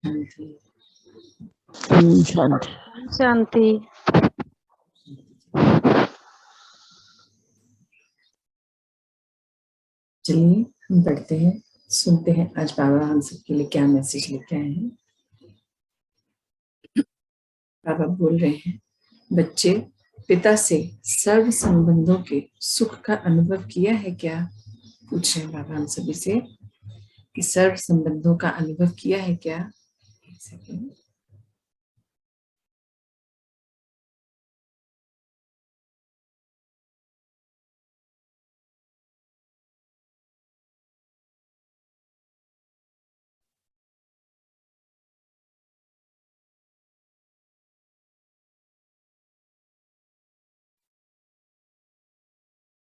शांति। शांति। शांति। चलिए हम पढ़ते हैं, सुनते हैं आज बाबा हम सबके लिए क्या मैसेज लेके आए हैं। बाबा बोल रहे हैं, बच्चे पिता से सर्व संबंधों के सुख का अनुभव किया है क्या? पूछ रहे हैं बाबा हम सभी से कि सर्व संबंधों का अनुभव किया है क्या? एक सेकंड।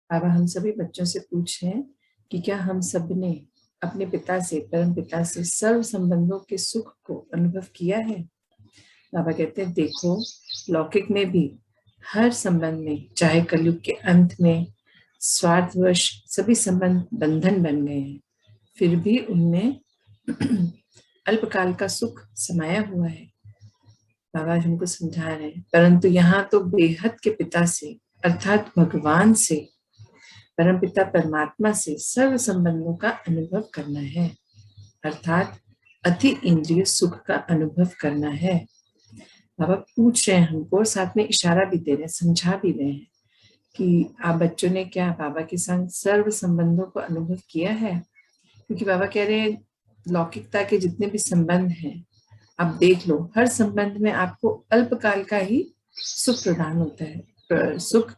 बाबा हम सभी बच्चों से पूछ रहे हैं कि क्या हम सब ने अपने पिता से, परम पिता से सर्व संबंधों के सुख को अनुभव किया है? बाबा कहते हैं, देखो लौकिक में भी हर संबंध में, चाहे कलयुग के अंत में स्वार्थवश सभी संबंध बंधन बन गए हैं, फिर भी उनमें अल्पकाल का सुख समाया हुआ है। बाबा हमको समझा रहे हैं, परंतु यहाँ तो बेहद के पिता से अर्थात भगवान से, परमपिता परमात्मा से सर्व संबंधों का अनुभव करना है, अर्थात अति इंद्रिय सुख का अनुभव करना है। बाबा पूछ रहे हैं हमको और साथ में इशारा भी दे रहे हैं, समझा भी रहे हैं कि आप बच्चों ने क्या बाबा के संग सर्व संबंधों को अनुभव किया है? क्योंकि बाबा कह रहे हैं लौकिकता के जितने भी संबंध हैं आप देख लो, हर संबंध में आपको अल्पकाल का ही सुख प्रदान होता है, सुख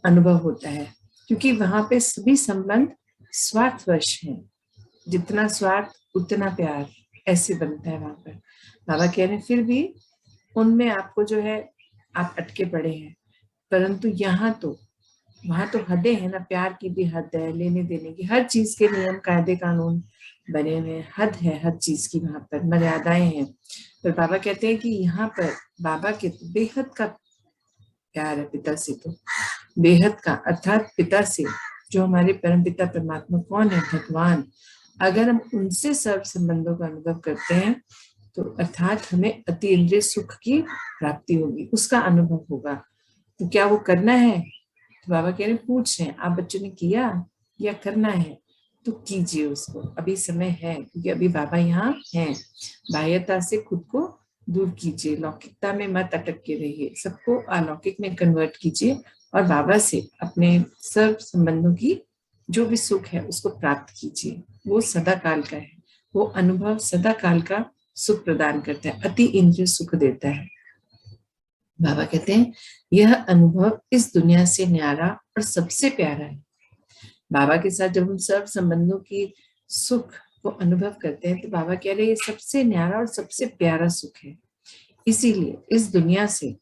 अनुभव होता है, क्योंकि वहां पे सभी संबंध स्वार्थवश हैं। जितना स्वार्थ उतना प्यार, ऐसे बनता है वहां पर। बाबा कह रहे हैं फिर भी उनमें आपको जो है आप अटके पड़े हैं, परंतु यहाँ तो वहां तो हदें हैं ना, प्यार की भी हद है, लेने देने की, हर चीज के नियम कायदे कानून बने हुए हैं, हद है हर चीज की, वहां पर मर्यादाएं हैं। पर बाबा कहते हैं कि यहाँ पर बाबा के तो बेहद का प्यार है पिता से, तो बेहद का अर्थात पिता से, जो हमारे परम पिता परमात्मा कौन है? भगवान। अगर हम उनसे सर्व संबंधों का अनुभव करते हैं तो अर्थात हमें अति इंद्रिय सुख की प्राप्ति होगी, उसका अनुभव होगा। तो क्या वो करना है? तो बाबा कह रहे पूछ रहे हैं, आप बच्चों ने किया या करना है? तो कीजिए उसको, अभी समय है, क्योंकि अभी बाबा यहाँ हैं। बाह्यता से खुद को दूर कीजिए, लौकिकता में मत अटक के रहिए, सबको अलौकिक में कन्वर्ट कीजिए और बाबा से अपने सर्व संबंधों की जो भी सुख है उसको प्राप्त कीजिए। वो सदा काल का है, वो अनुभव सदा काल का सुख प्रदान करता है, अति इंद्रिय सुख देता है। बाबा कहते हैं यह अनुभव इस दुनिया से न्यारा और सबसे प्यारा है। बाबा के साथ जब हम सर्व संबंधों की सुख को अनुभव करते हैं तो बाबा कह रहे हैं ये सबसे न्यारा और सबसे प्यारा सुख है। इसीलिए इस दुनिया से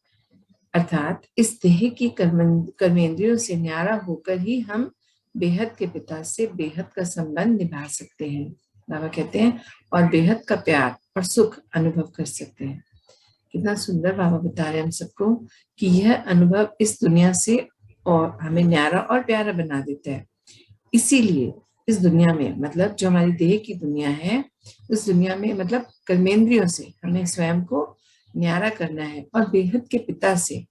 अर्थात इस देह की कर्मेंद्रियों से न्यारा होकर ही हम बेहद के पिता से बेहद का संबंध निभा सकते हैं। बाबा कहते हैं और बेहद का प्यार और सुख अनुभव कर सकते हैं। कितना सुंदर बाबा बता रहे हैं हम सबको कि यह अनुभव इस दुनिया से और हमें न्यारा और प्यारा बना देता है। इसीलिए इस दुनिया में, मतलब जो हमारी देह की दुनिया है, उस दुनिया में मतलब कर्मेंद्रियों से हमें स्वयं को न्यारा करना है और बेहद के पिता से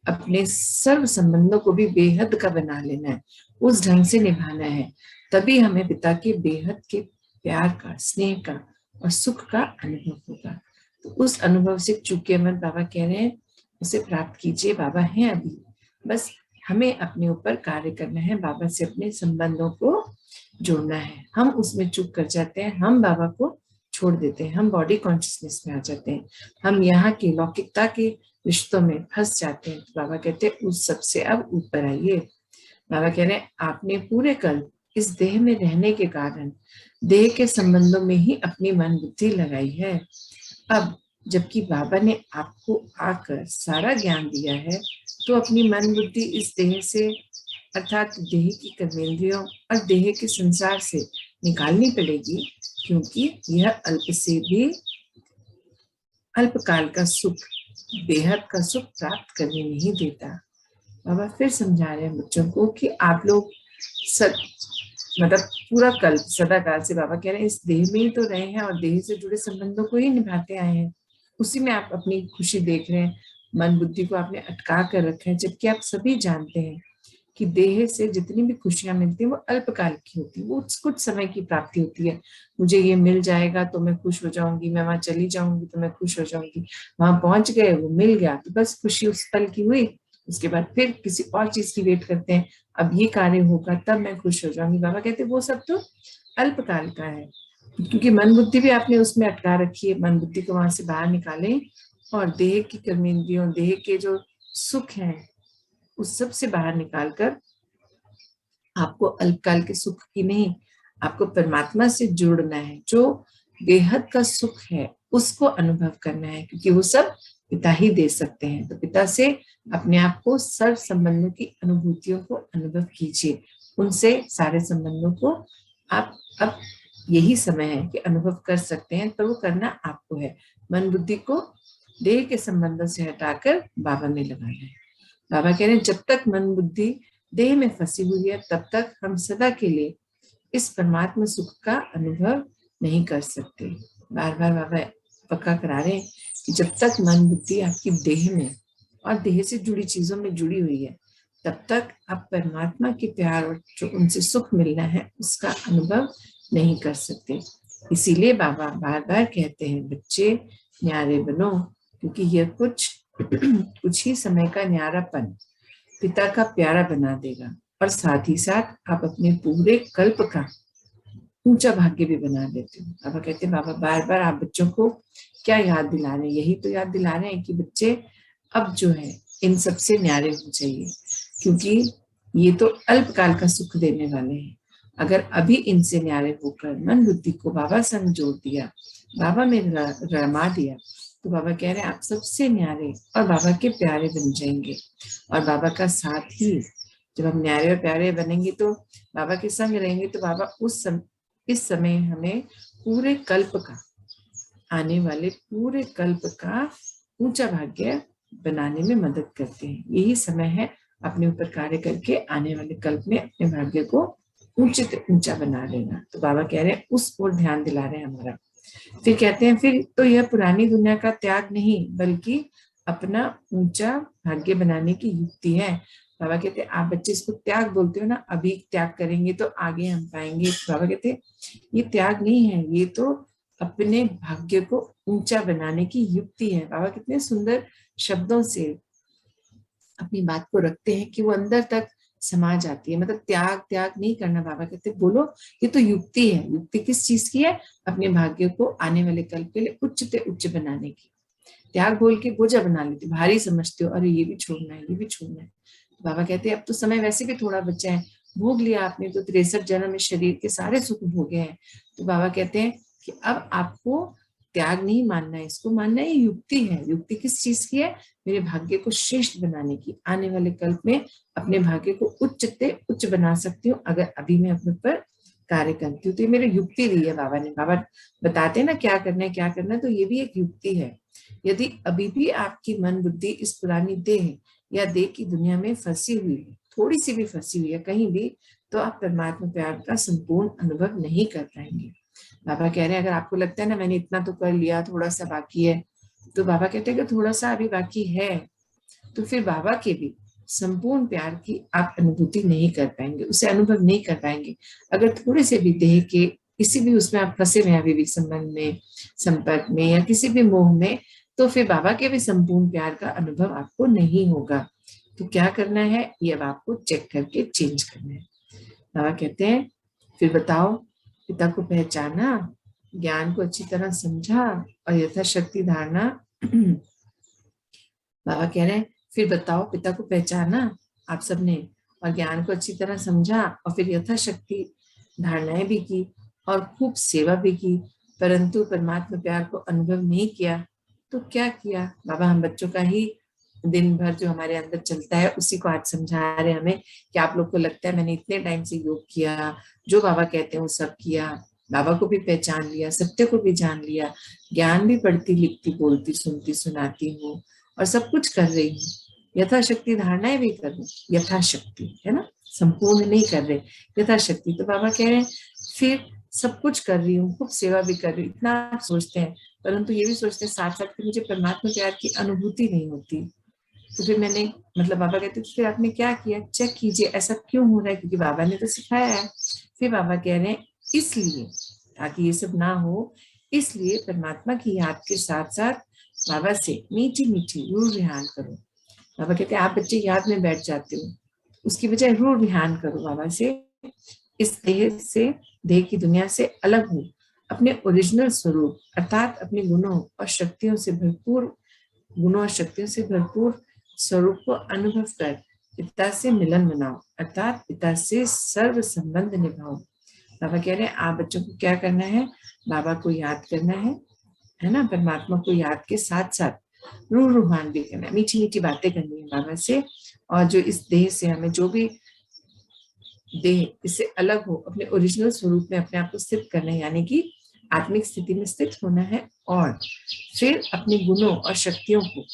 अपने सर्व संबंधों को भी बेहद का बना लेना है, उस ढंग से निभाना है। तभी हमें पिता के बेहद के प्यार का, स्नेह का और सुख का अनुभव होगा। तो उस अनुभव से चूके मत, बाबा कह रहे हैं उसे प्राप्त कीजिए। बाबा हैं अभी, बस हमें अपने ऊपर कार्य करना है, बाबा से अपने संबंधों को जोड़ना है। हम उसमें चूक कर जाते हैं, हम बाबा को छोड़ देते हैं, हम बॉडी कॉन्शियसनेस में आ जाते हैं, हम यहाँ की लौकिकता के रिश्तों में फंस जाते हैं। तो बाबा कहते हैं उस सबसे अब ऊपर आइए। बाबा कह रहे हैं आपने पूरे कल इस देह में रहने के कारण देह के संबंधों में ही अपनी मन बुद्धि लगाई है। अब जबकि बाबा ने आपको आकर सारा ज्ञान दिया है तो अपनी मन बुद्धि इस देह से अर्थात देह की कर्मेंद्रियों और देह के संसार से निकालनी पड़ेगी, क्योंकि यह अल्प से भी अल्पकाल का सुख बेहद का सुख प्राप्त करने नहीं देता। बाबा फिर समझा रहे हैं बच्चों को कि आप लोग मतलब पूरा कल्प सदा काल से बाबा कह रहे हैं इस देह में ही तो रहे हैं और देह से जुड़े संबंधों को ही निभाते आए हैं, उसी में आप अपनी खुशी देख रहे हैं। मन बुद्धि को आपने अटका कर रखा है, जबकि आप सभी जानते हैं कि देह से जितनी भी खुशियां मिलती है वो अल्पकाल की होती है, वो कुछ समय की प्राप्ति होती है। मुझे ये मिल जाएगा तो मैं खुश हो जाऊंगी, मैं वहां चली जाऊंगी तो मैं खुश हो जाऊंगी, वहां पहुंच गए वो मिल गया तो बस खुशी उस पल की हुई, उसके बाद फिर किसी और चीज की वेट करते हैं, अब ये कार्य होगा तब मैं खुश हो जाऊंगी। बाबा कहते हैं वो सब तो अल्पकाल का है, क्योंकि मन बुद्धि भी आपने उसमें अटका रखी है। मन बुद्धि को वहां से बाहर निकालें और देह की कर्मेंद्रियों, देह के जो सुख हैं उस सब से बाहर निकालकर आपको अल्पकाल के सुख की नहीं, आपको परमात्मा से जुड़ना है, जो बेहद का सुख है उसको अनुभव करना है, क्योंकि वो सब पिता ही दे सकते हैं। तो पिता से अपने आप को सर्व संबंधों की अनुभूतियों को अनुभव कीजिए, उनसे सारे संबंधों को आप अब यही समय है कि अनुभव कर सकते हैं, पर वो करना आपको है। मन बुद्धि को देह के संबंधों से हटाकर बाबा में लगाना है। बाबा कह रहे हैं जब तक मन बुद्धि देह में फंसी हुई है तब तक हम सदा के लिए इस परमात्मा सुख का अनुभव नहीं कर सकते। बार बार बाबा पक्का करा रहे हैं कि जब तक मन बुद्धि आपकी देह में और देह से जुड़ी चीजों में जुड़ी हुई है तब तक आप परमात्मा के प्यार और जो उनसे सुख मिलना है उसका अनुभव नहीं कर सकते। इसीलिए बाबा बार बार कहते हैं बच्चे न्यारे बनो, क्योंकि यह कुछ ही समय का न्यारापन पिता का प्यारा बना देगा, और साथ ही साथ आप अपने पूरे कल्प का ऊंचा भाग्य भी बना देते हो। बाबा कहते हैं बाबा बार बार आप बच्चों को क्या याद दिला रहे हैं, यही तो याद दिला रहे हैं कि बच्चे अब जो है इन सबसे न्यारे हो जाइए, क्योंकि ये तो अल्पकाल का सुख देने वाले हैं। अगर अभी इनसे न्यारे होकर मन बुद्धि को बाबा संग जोड़ दिया, बाबा में रमा दिया, तो बाबा कह रहे हैं आप सबसे न्यारे और बाबा के प्यारे बन जाएंगे। और बाबा का साथ ही जब हम न्यारे और प्यारे बनेंगे तो बाबा के संग रहेंगे, तो बाबा इस समय हमें पूरे कल्प का, आने वाले पूरे कल्प का ऊंचा भाग्य बनाने में मदद करते हैं। यही समय है अपने ऊपर कार्य करके आने वाले कल्प में अपने भाग्य को ऊंचे से ऊंचा बना लेना। तो बाबा कह रहे हैं उस ओर ध्यान दिला रहे हैं हमारा। फिर कहते हैं फिर तो यह पुरानी दुनिया का त्याग नहीं बल्कि अपना ऊंचा भाग्य बनाने की युक्ति है। बाबा कहते हैं आप बच्चे इसको त्याग बोलते हो ना, अभी त्याग करेंगे तो आगे हम पाएंगे। बाबा कहते हैं ये त्याग नहीं है, ये तो अपने भाग्य को ऊंचा बनाने की युक्ति है। बाबा कितने सुंदर शब्दों से अपनी बात को रखते हैं कि वो अंदर तक समा जाती है। मतलब त्याग त्याग नहीं करना, बाबा कहते बोलो ये तो युक्ति है। युक्ति किस चीज की है? अपने भाग्य को आने वाले कल के लिए उच्च से उच्च बनाने की। त्याग बोल के बोझा बना लेते, भारी समझते हो, अरे ये भी छोड़ना है, ये भी छोड़ना है। तो बाबा कहते हैं अब तो समय वैसे भी थोड़ा बचा है, भोग लिया आपने तो 63 जन्म में शरीर के सारे सुख भोगे हैं। तो बाबा कहते हैं कि अब आपको त्याग नहीं मानना है, इसको मानना है युक्ति है। युक्ति किस चीज की है? मेरे भाग्य को श्रेष्ठ बनाने की। आने वाले कल्प में अपने भाग्य को उच्च से उच्च बना सकती हूँ अगर अभी मैं अपने पर कार्य करती हूँ। तो ये मेरी युक्ति दी है बाबा ने। बाबा बताते हैं ना क्या करना है क्या करना है, तो ये भी एक युक्ति है। यदि अभी भी आपकी मन बुद्धि इस पुरानी देह या देह की दुनिया में फंसी हुई है, थोड़ी सी भी फंसी हुई है कहीं भी, तो आप परमात्मा प्यार का संपूर्ण अनुभव नहीं कर पाएंगे। बाबा कह रहे हैं अगर आपको लगता है ना मैंने इतना तो कर लिया, थोड़ा सा बाकी है, तो बाबा कहते हैं कि थोड़ा सा अभी बाकी है, तो फिर बाबा के भी संपूर्ण प्यार की आप अनुभूति नहीं कर पाएंगे, उसे अनुभव नहीं कर पाएंगे। अगर थोड़े से भी देह के किसी भी उसमें आप फंसे हुए अभी भी संबंध में, संपर्क में या किसी भी मोह में, तो फिर बाबा के भी संपूर्ण प्यार का अनुभव आपको नहीं होगा। तो क्या करना है ये अब आपको चेक करके चेंज करना है। बाबा कहते हैं फिर बताओ पिता को पहचाना, ज्ञान को अच्छी तरह समझा और यथाशक्ति धारणा। बाबा कह रहे हैं फिर बताओ पिता को पहचाना आप सबने और ज्ञान को अच्छी तरह समझा और फिर यथाशक्ति धारणाएं भी की और खूब सेवा भी की, परंतु परमात्मा प्यार को अनुभव नहीं किया। तो क्या किया? बाबा हम बच्चों का ही दिन भर जो हमारे अंदर चलता है उसी को आज समझा रहे हमें कि आप लोग को लगता है मैंने इतने टाइम से योग किया, जो बाबा कहते हैं वो सब किया, बाबा को भी पहचान लिया, सत्य को भी जान लिया, ज्ञान भी पढ़ती लिखती बोलती सुनती सुनाती हूँ और सब कुछ कर रही हूँ, यथाशक्ति धारणाएं भी कर रही हूँ, यथाशक्ति है ना। संपूर्ण नहीं कर रहे यथाशक्ति। तो बाबा कह रहे हैं फिर सब कुछ कर रही हूँ, खूब सेवा भी कर रही हूँ, इतना आप सोचते हैं, परंतु ये भी सोचते हैं साथ साथ कि मुझे परमात्मा प्यार की अनुभूति नहीं होती। तो फिर मैंने मतलब बाबा कहते फिर आपने क्या किया, चेक कीजिए ऐसा क्यों हो रहा है, क्योंकि बाबा ने तो सिखाया है। फिर बाबा कह रहे हैं इसलिए, ताकि ये सब ना हो, इसलिए परमात्मा की याद के साथ साथ बाबा से मीठी मीठी रूह विहान करो। बाबा कहते हैं आप बच्चे याद में बैठ जाते हो, उसकी बजाय रूह विहान करो बाबा से। इस देह से, देह की दुनिया से अलग हो, अपने ओरिजिनल स्वरूप अर्थात अपने गुणों और शक्तियों से भरपूर, गुणों और शक्तियों से भरपूर स्वरूप को अनुभव कर पिता से मिलन बनाओ, अर्थात पिता से सर्व संबंध निभाओ। बाबा कह रहे हैं आप बच्चों को क्या करना है, बाबा को याद करना है ना, परमात्मा को याद के साथ साथ रूह रूहान भी करना है, मीठी मीठी बातें करनी है बाबा से। और जो इस देह से हमें, जो भी देह इससे अलग हो, अपने ओरिजिनल स्वरूप में अपने आप को स्थित करना है, यानी कि आत्मिक स्थिति में स्थित होना है। और फिर अपने गुणों और शक्तियों को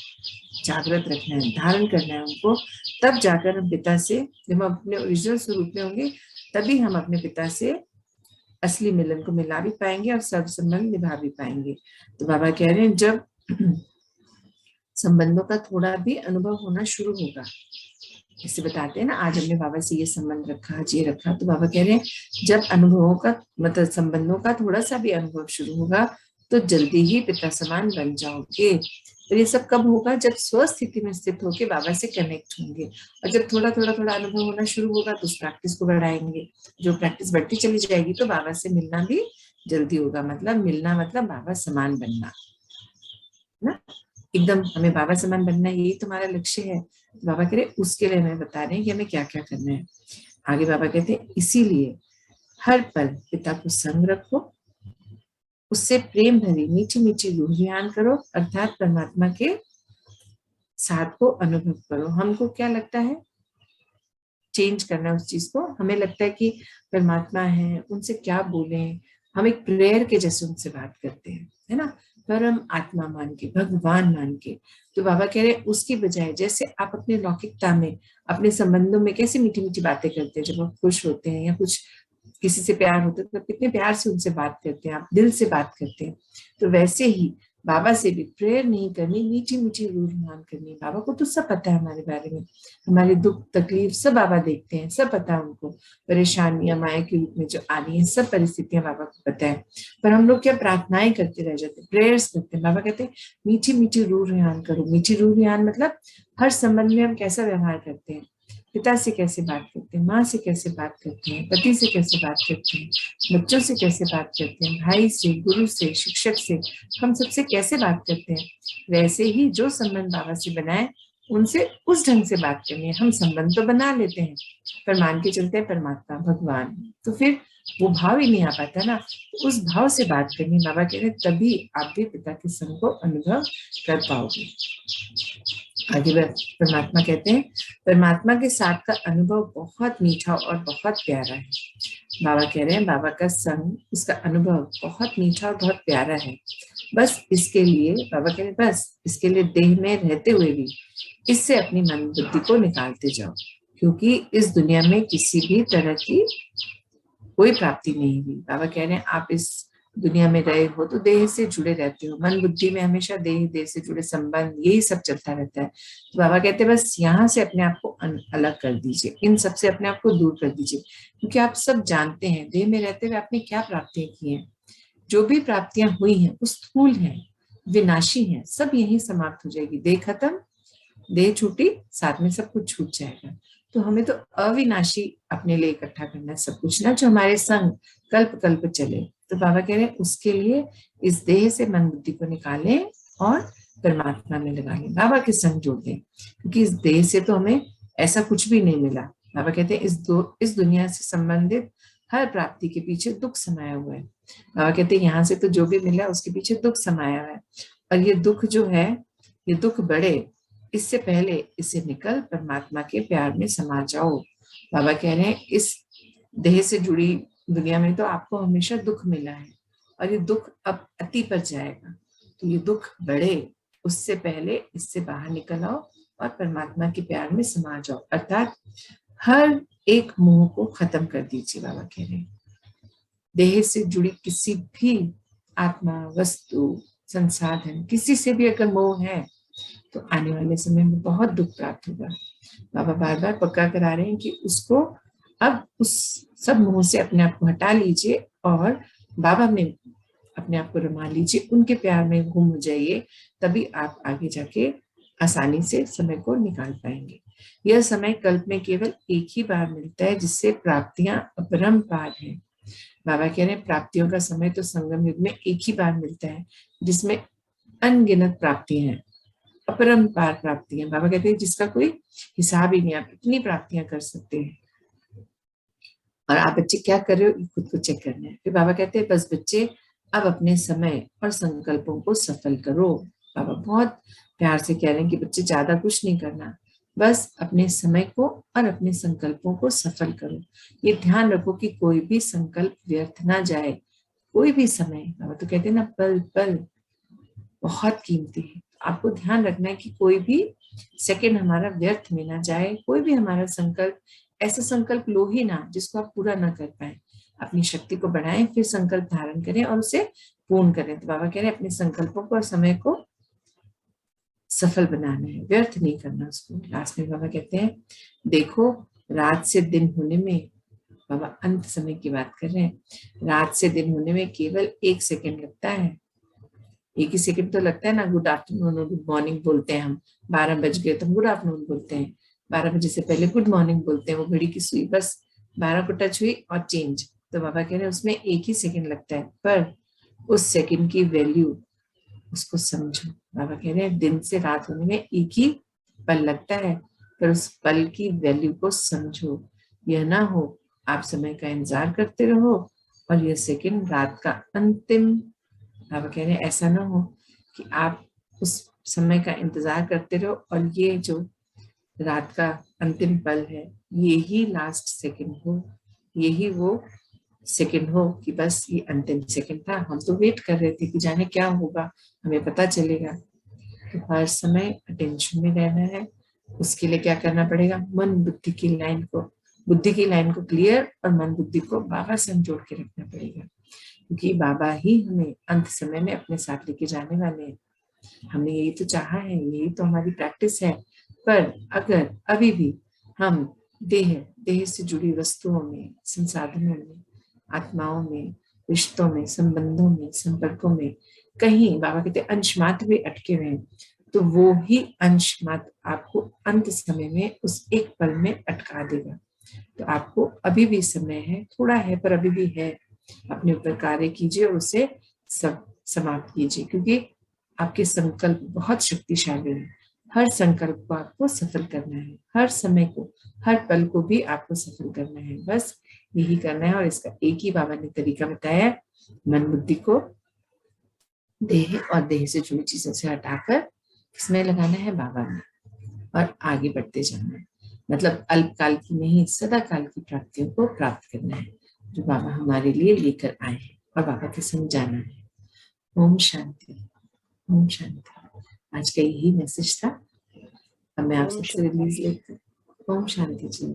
जागृत रखना है, धारण करना है उनको। तब जाकर हम पिता से, जब हम अपने ओरिजिनल स्वरूप में होंगे, तभी हम अपने पिता से असली मिलन को मिला भी पाएंगे और सर्व संबंध निभा भी पाएंगे। तो बाबा कह रहे हैं जब संबंधों का थोड़ा भी अनुभव होना शुरू होगा, जैसे बताते हैं ना आज हमने बाबा से ये संबंध रखा, आज ये रखा, तो बाबा कह रहे हैं जब अनुभवों का मतलब संबंधों का थोड़ा सा भी अनुभव शुरू होगा तो जल्दी ही पिता समान बन जाओगे। और ये सब कब होगा, जब स्वस्थिति में स्थित होकर बाबा से कनेक्ट होंगे। और जब थोड़ा थोड़ा थोड़ा अनुभव होना शुरू होगा तो उस प्रैक्टिस को बढ़ाएंगे, जो प्रैक्टिस बढ़ती चली जाएगी तो बाबा से मिलना भी जल्दी होगा। मतलब मिलना मतलब बाबा समान बनना ना, एकदम हमें बाबा समान बनना, यही तुम्हारा लक्ष्य है। बाबा कह रहे उसके लिए हमें बता रहे हैं कि हमें क्या क्या करना है। आगे बाबा कहते हैं इसीलिए हर पल पिता को संग रखो, उससे प्रेम भरी मीठी मीठी रूह ध्यान करो, अर्थात परमात्मा के साथ को अनुभव करो। हमको क्या लगता है, चेंज करना है उस चीज को। हमें लगता है कि परमात्मा है, उनसे क्या बोले, हम एक प्रेयर के जैसे उनसे बात करते हैं, है ना, परम आत्मा मान के, भगवान मान के। तो बाबा कह रहे हैं उसकी बजाय जैसे आप अपने लौकिकता में, अपने संबंधों में कैसे मीठी मीठी बातें करते हैं, जब आप खुश होते हैं या कुछ किसी से प्यार होता है तो कितने प्यार से उनसे बात करते हैं, आप दिल से बात करते हैं। तो वैसे ही बाबा से भी प्रेयर नहीं करनी, मीठी मीठी रूह मान करनी। बाबा को तो सब पता है हमारे बारे में, हमारे दुख तकलीफ सब बाबा देखते हैं, सब पता है उनको, परेशानियां माया के रूप में जो आ रही है सब परिस्थितियां बाबा को पता है। पर हम लोग क्या प्रार्थनाएं करते रह जाते हैं, प्रेयर्स करते हैं। बाबा कहते हैं मीठी मीठी रूह रिहान करो। मीठी रूह रिहान मतलब हर संबंध में हम कैसा व्यवहार करते हैं, पिता से कैसे बात करते हैं, माँ से कैसे बात करते हैं, पति से कैसे बात करते हैं, बच्चों से कैसे बात करते हैं, भाई से, गुरु से, शिक्षक से, हम सबसे कैसे बात करते हैं। वैसे ही जो संबंध बाबा से बनाए उनसे उस ढंग से बात करनी है। हम संबंध तो बना लेते हैं पर मान के चलते हैं परमात्मा भगवान, तो फिर वो भाव ही नहीं आ पाता ना, उस भाव से बात करनी। बाबा कह रहे तभी आप भी पिता के संग को अनुभव कर पाओगे। आगे परमात्मा कहते हैं परमात्मा के साथ का अनुभव बहुत मीठा और बहुत प्यारा है। बाबा कह रहे हैं बाबा का संग, उसका अनुभव बहुत मीठा और बहुत प्यारा है। बस इसके लिए बाबा कह रहे बस इसके लिए देह में रहते हुए भी इससे अपनी मन बुद्धि को निकालते जाओ, क्योंकि इस दुनिया में किसी भी तरह की कोई प्राप्ति नहीं हुई। बाबा कह रहे हैं आप इस दुनिया में रहे हो तो देह से जुड़े रहते हो, मन बुद्धि में हमेशा देह से जुड़े संबंध यही सब चलता रहता है। तो बाबा कहते हैं बस यहाँ से अपने आप को अलग कर दीजिए, इन सब से अपने आप को दूर कर दीजिए, क्योंकि आप सब जानते हैं देह में रहते हुए आपने क्या प्राप्तियां की हैं। जो भी प्राप्तियां हुई हैं वो स्थूल हैं, विनाशी हैं, सब यही समाप्त हो जाएगी। देह खत्म, देह छूटी, साथ में सब कुछ छूट जाएगा। तो हमें तो अविनाशी अपने लिए इकट्ठा करना है सब कुछ ना, जो हमारे संग कल्प कल्प चले। तो बाबा कह रहे हैं उसके लिए इस देह से मन बुद्धि को निकालें और परमात्मा में लगा लें, बाबा के संग जोड़ दें, क्योंकि इस देह से तो हमें ऐसा कुछ भी नहीं मिला। बाबा कहते हैं इस दुनिया से संबंधित हर प्राप्ति के पीछे दुख समाया हुआ है। बाबा कहते हैं यहाँ से तो जो भी मिला उसके पीछे दुख समाया हुआ है, और ये दुख जो है, ये दुख बढ़े इससे पहले इसे निकल परमात्मा के प्यार में समा जाओ। बाबा कह रहे हैं इस देह से जुड़ी दुनिया में तो आपको हमेशा दुख मिला है, और ये दुख अब अति पर जाएगा, तो ये दुख बढ़े उससे पहले इससे बाहर निकल आओ और परमात्मा के प्यार में समा जाओ। अर्थात हर एक मोह को खत्म कर दीजिए। बाबा कह रहे हैं देह से जुड़ी किसी भी आत्मा, वस्तु, संसाधन, किसी से भी अगर मोह है तो आने वाले समय में बहुत दुख प्राप्त होगा। बाबा बार बार पक्का करा रहे हैं कि उसको अब उस सब मोह से अपने आप को हटा लीजिए और बाबा में अपने आप को रमा लीजिए, उनके प्यार में गुम हो जाइए, तभी आप आगे जाके आसानी से समय को निकाल पाएंगे। यह समय कल्प में केवल एक ही बार मिलता है, जिससे प्राप्तियां अपरंपार हैं। बाबा कह रहे हैं प्राप्तियों का समय तो संगम युग में एक ही बार मिलता है, जिसमें अनगिनत प्राप्तियां हैं, अपरंपार प्राप्तियां। बाबा कहते हैं जिसका कोई हिसाब ही नहीं, आप इतनी प्राप्तियां कर सकते हैं। और आप बच्चे क्या कर रहे हो ये खुद को चेक करना है। फिर बाबा कहते हैं बस बच्चे अब अपने समय और संकल्पों को सफल करो। बाबा बहुत प्यार से कह रहे हैं कि बच्चे ज्यादा कुछ नहीं करना, बस अपने समय को और अपने संकल्पों को सफल करो। ये ध्यान रखो कि कोई भी संकल्प व्यर्थ ना जाए, कोई भी समय। बाबा तो कहते हैं ना पल पल बहुत कीमती है। आपको ध्यान रखना है कि कोई भी सेकंड हमारा व्यर्थ में ना जाए, कोई भी हमारा संकल्प, ऐसा संकल्प लो ही ना जिसको आप पूरा ना कर पाए। अपनी शक्ति को बढ़ाएं, फिर संकल्प धारण करें और उसे पूर्ण करें। तो बाबा कह रहे हैं अपने संकल्पों को और समय को सफल बनाना है, व्यर्थ नहीं करना उसको। लास्ट में बाबा कहते हैं देखो रात से दिन होने में, बाबा अंत समय की बात कर रहे हैं, रात से दिन होने में केवल 1 सेकंड लगता है। एक ही सेकंड तो लगता है ना। गुड आफ्टरनून और गुड मॉर्निंग बोलते हैं हम, 12 बज गए तो गुड आफ्टरनून बोलते हैं, 12 बजे से पहले गुड मॉर्निंग बोलते हैं। वो घड़ी की सुई बस 12 को टच हुई और चेंज। तो बाबा कह रहे हैं उसमें 1 ही सेकंड लगता है, पर उस सेकंड की वैल्यू उसको समझो। बाबा कह रहे हैं दिन से रात होने में 1 ही पल लगता है, पर उस पल की वैल्यू को समझो। यह ना हो आप समय का इंतजार करते रहो और यह सेकंड रात का अंतिम। बाबा कह रहे हैं ऐसा ना हो कि आप उस समय का इंतजार करते रहो और ये जो रात का अंतिम पल है ये ही लास्ट सेकंड हो, यही वो सेकंड हो कि बस ये अंतिम सेकंड था, हम तो वेट कर रहे थे कि जाने क्या होगा, हमें पता चलेगा। तो हर समय अटेंशन में रहना है। उसके लिए क्या करना पड़ेगा, मन बुद्धि की लाइन को, बुद्धि की लाइन को क्लियर और मन बुद्धि को बाबा से जोड़ के रखना पड़ेगा, क्योंकि बाबा ही हमें अंत समय में अपने साथ लेके जाने वाले हैं। हमने यही तो चाहा है, यही तो हमारी प्रैक्टिस है। पर अगर अभी भी हम देह देह से जुड़ी वस्तुओं में, संसाधनों में, आत्माओं में, रिश्तों में, संबंधों में, संपर्कों में कहीं बाबा कहते अंश मात्र भी अटके हुए हैं, तो वो ही अंश मात्र आपको अंत समय में उस एक पल में अटका देगा। तो आपको अभी भी समय है, थोड़ा है पर अभी भी है। अपने ऊपर कार्य कीजिए और उसे सब समाप्त कीजिए, क्योंकि आपके संकल्प बहुत शक्तिशाली है। हर संकल्प को आपको सफल करना है, हर समय को, हर पल को भी आपको सफल करना है। बस यही करना है और इसका एक ही बाबा ने तरीका बताया, मन बुद्धि को देह और देह से जुड़ी चीजों से हटाकर किसमें लगाना है, बाबा में, और आगे बढ़ते जाना है। मतलब अल्पकाल की नहीं, सदा काल की प्राप्तियों को प्राप्त करना है, जो बाबा हमारे लिए लेकर आए हैं और बाबा के संग जाना है। ओम शांति, ओम शांति। आज का यही मैसेज था। अब मैं आप ओम सबसे रिलीज लेकर ओम शांति जी।